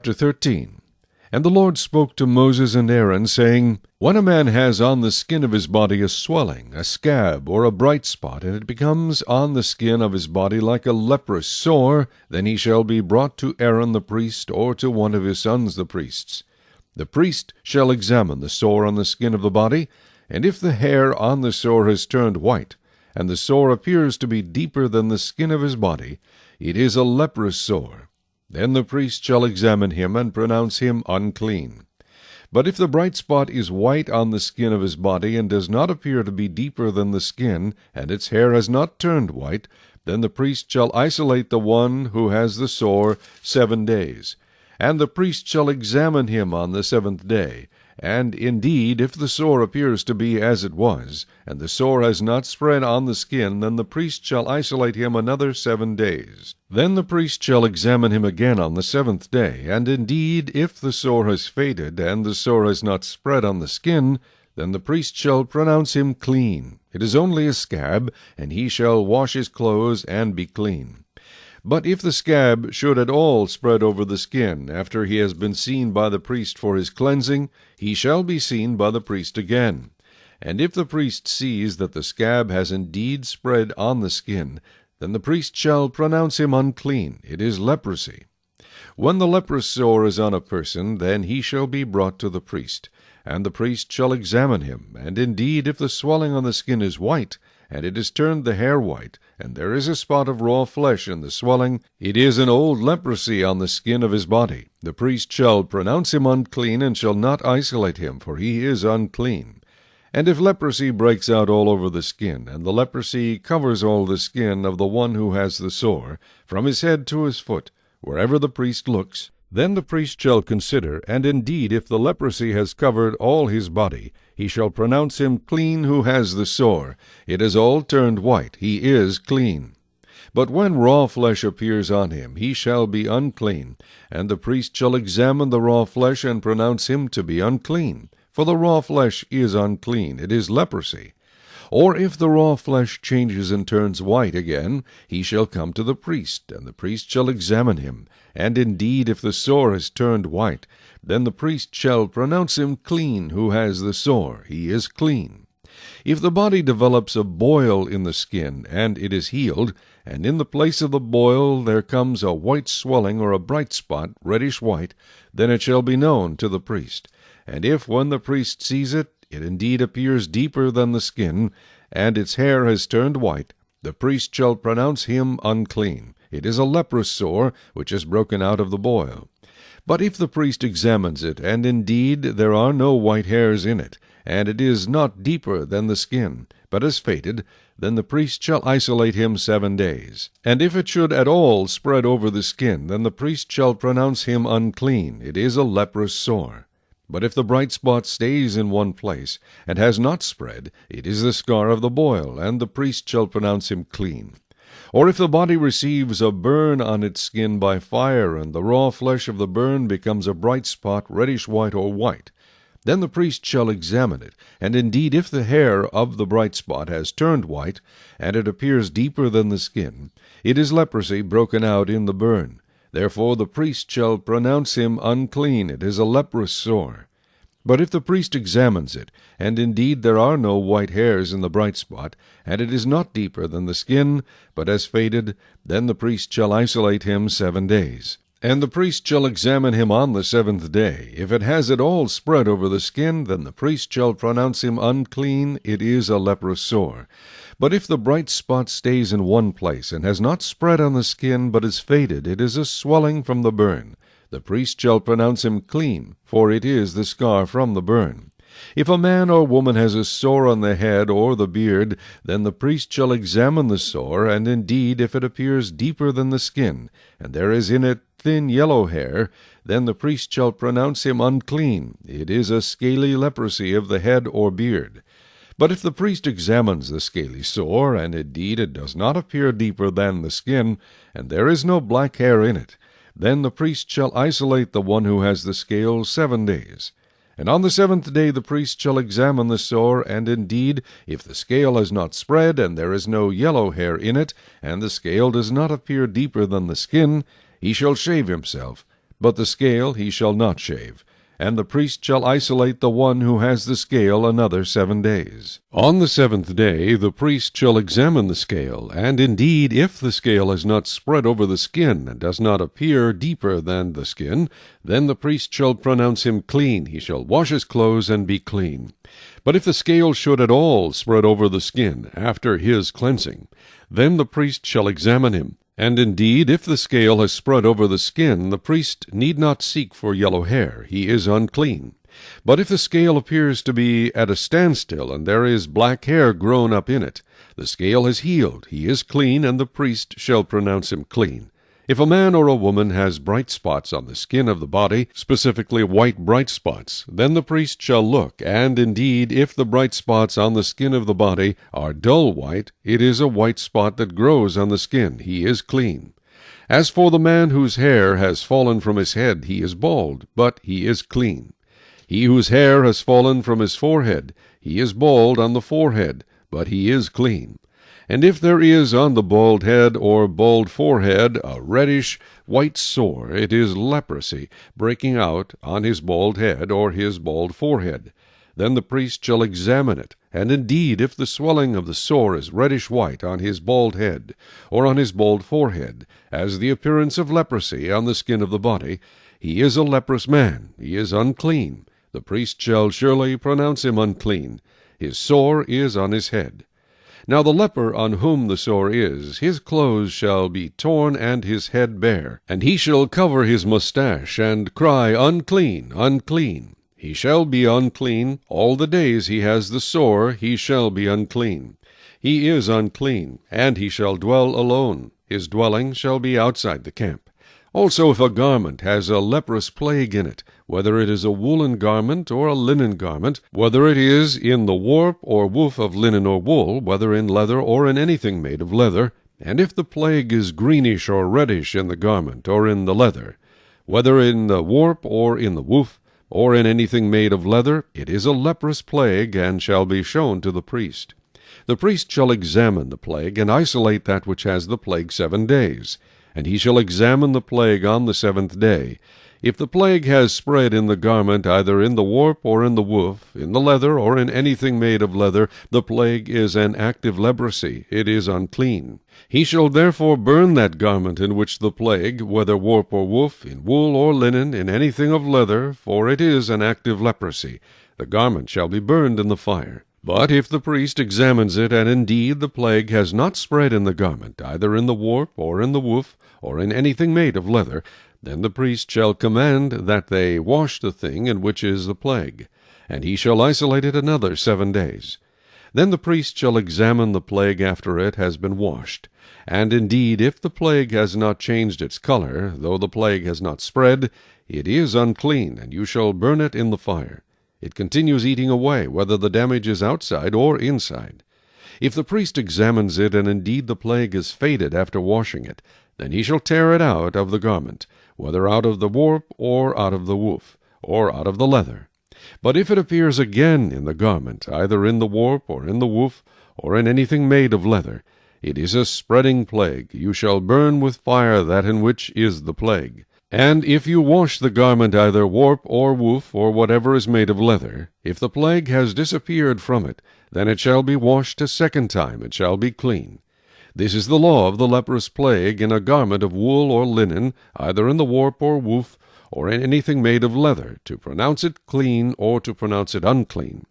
Chapter 13. And the Lord spoke to Moses and Aaron, saying, When a man has on the skin of his body a swelling, a scab, or a bright spot, and it becomes on the skin of his body like a leprous sore, then he shall be brought to Aaron the priest, or to one of his sons the priests. The priest shall examine the sore on the skin of the body, and if the hair on the sore has turned white, and the sore appears to be deeper than the skin of his body, it is a leprous sore. Then the priest shall examine him, and pronounce him unclean. But if the bright spot is white on the skin of his body, and does not appear to be deeper than the skin, and its hair has not turned white, then the priest shall isolate the one who has the sore 7 days. And the priest shall examine him on the 7th day. And indeed, if the sore appears to be as it was, and the sore has not spread on the skin, then the priest shall isolate him another 7 days. Then the priest shall examine him again on the 7th day, and indeed, if the sore has faded, and the sore has not spread on the skin, then the priest shall pronounce him clean. It is only a scab, and he shall wash his clothes and be clean. But if the scab should at all spread over the skin, after he has been seen by the priest for his cleansing, he shall be seen by the priest again. And if the priest sees that the scab has indeed spread on the skin, then the priest shall pronounce him unclean. It is leprosy. When the leprous sore is on a person, then he shall be brought to the priest, and the priest shall examine him. And indeed, if the swelling on the skin is white, and it has turned the hair white, and there is a spot of raw flesh in the swelling, it is an old leprosy on the skin of his body. The priest shall pronounce him unclean, and shall not isolate him, for he is unclean. And if leprosy breaks out all over the skin, and the leprosy covers all the skin of the one who has the sore, from his head to his foot, wherever the priest looks, then the priest shall consider, and indeed if the leprosy has covered all his body, he shall pronounce him clean who has the sore. It is all turned white, he is clean. But when raw flesh appears on him, he shall be unclean, and the priest shall examine the raw flesh, and pronounce him to be unclean. For the raw flesh is unclean, it is leprosy. Or if the raw flesh changes and turns white again, he shall come to the priest, and the priest shall examine him. And indeed, if the sore has turned white, then the priest shall pronounce him clean who has the sore. He is clean. If the body develops a boil in the skin, and it is healed, and in the place of the boil there comes a white swelling or a bright spot, reddish white, then it shall be known to the priest. And if, when the priest sees it, it indeed appears deeper than the skin, and its hair has turned white, the priest shall pronounce him unclean. It is a leprous sore, which is broken out of the boil. But if the priest examines it, and indeed there are no white hairs in it, and it is not deeper than the skin, but has faded, then the priest shall isolate him 7 days. And if it should at all spread over the skin, then the priest shall pronounce him unclean. It is a leprous sore. But if the bright spot stays in one place, and has not spread, it is the scar of the boil, and the priest shall pronounce him clean. Or if the body receives a burn on its skin by fire, and the raw flesh of the burn becomes a bright spot, reddish white or white, then the priest shall examine it, and indeed if the hair of the bright spot has turned white, and it appears deeper than the skin, it is leprosy broken out in the burn. Therefore the priest shall pronounce him unclean. It is a leprous sore. But if the priest examines it, and indeed there are no white hairs in the bright spot, and it is not deeper than the skin, but has faded, then the priest shall isolate him 7 days. And the priest shall examine him on the 7th day. If it has at all spread over the skin, then the priest shall pronounce him unclean. It is a leprous sore. But if the bright spot stays in one place, and has not spread on the skin, but is faded, it is a swelling from the burn. The priest shall pronounce him clean, for it is the scar from the burn. If a man or woman has a sore on the head or the beard, then the priest shall examine the sore, and indeed if it appears deeper than the skin, and there is in it thin yellow hair, then the priest shall pronounce him unclean. It is a scaly leprosy of the head or beard. But if the priest examines the scaly sore, and indeed it does not appear deeper than the skin, and there is no black hair in it, then the priest shall isolate the one who has the scale 7 days. And on the 7th day the priest shall examine the sore, and indeed, if the scale has not spread, and there is no yellow hair in it, and the scale does not appear deeper than the skin, he shall shave himself. but the scale he shall not shave. And the priest shall isolate the one who has the scale another 7 days. On the 7th day the priest shall examine the scale, and indeed if the scale has not spread over the skin, and does not appear deeper than the skin, then the priest shall pronounce him clean. He shall wash his clothes and be clean. But if the scale should at all spread over the skin after his cleansing, then the priest shall examine him. And indeed, if the scale has spread over the skin, the priest need not seek for yellow hair. He is unclean. But if the scale appears to be at a standstill, and there is black hair grown up in it, the scale has healed. He is clean, and the priest shall pronounce him clean. If a man or a woman has bright spots on the skin of the body, specifically white bright spots, then the priest shall look, and indeed, if the bright spots on the skin of the body are dull white, it is a white spot that grows on the skin. He is clean. As for the man whose hair has fallen from his head, he is bald, but he is clean. He whose hair has fallen from his forehead, he is bald on the forehead, but he is clean. And if there is on the bald head or bald forehead a reddish white sore, it is leprosy breaking out on his bald head or his bald forehead. Then the priest shall examine it, and indeed if the swelling of the sore is reddish white on his bald head or on his bald forehead, as the appearance of leprosy on the skin of the body, he is a leprous man. He is unclean. The priest shall surely pronounce him unclean. His sore is on his head. Now the leper on whom the sore is, his clothes shall be torn and his head bare, and he shall cover his mustache, and cry, Unclean, unclean. He shall be unclean. All the days he has the sore, he shall be unclean. He is unclean, and he shall dwell alone. His dwelling shall be outside the camp. Also if a garment has a leprous plague in it, whether it is a woolen garment or a linen garment, whether it is in the warp or woof of linen or wool, whether in leather or in anything made of leather, and if the plague is greenish or reddish in the garment or in the leather, whether in the warp or in the woof, or in anything made of leather, it is a leprous plague, and shall be shown to the priest. The priest shall examine the plague, and isolate that which has the plague 7 days. And he shall examine the plague on the 7th day. If the plague has spread in the garment, either in the warp or in the woof, in the leather or in anything made of leather, the plague is an active leprosy. It is unclean. He shall therefore burn that garment in which the plague, whether warp or woof, in wool or linen, in anything of leather, for it is an active leprosy. The garment shall be burned in the fire. But if the priest examines it, and indeed the plague has not spread in the garment, either in the warp or in the woof, or in anything made of leather, then the priest shall command that they wash the thing in which is the plague, and he shall isolate it another 7 days. Then the priest shall examine the plague after it has been washed. And indeed, if the plague has not changed its color, though the plague has not spread, it is unclean, and you shall burn it in the fire. It continues eating away, whether the damage is outside or inside. If the priest examines it, and indeed the plague is faded after washing it, then he shall tear it out of the garment, whether out of the warp, or out of the woof, or out of the leather. But if it appears again in the garment, either in the warp, or in the woof, or in anything made of leather, it is a spreading plague. You shall burn with fire that in which is the plague. And if you wash the garment either warp or woof, or whatever is made of leather, if the plague has disappeared from it, then it shall be washed a 2nd time, it shall be clean. This is the law of the leprous plague in a garment of wool or linen, either in the warp or woof, or in anything made of leather, to pronounce it clean or to pronounce it unclean.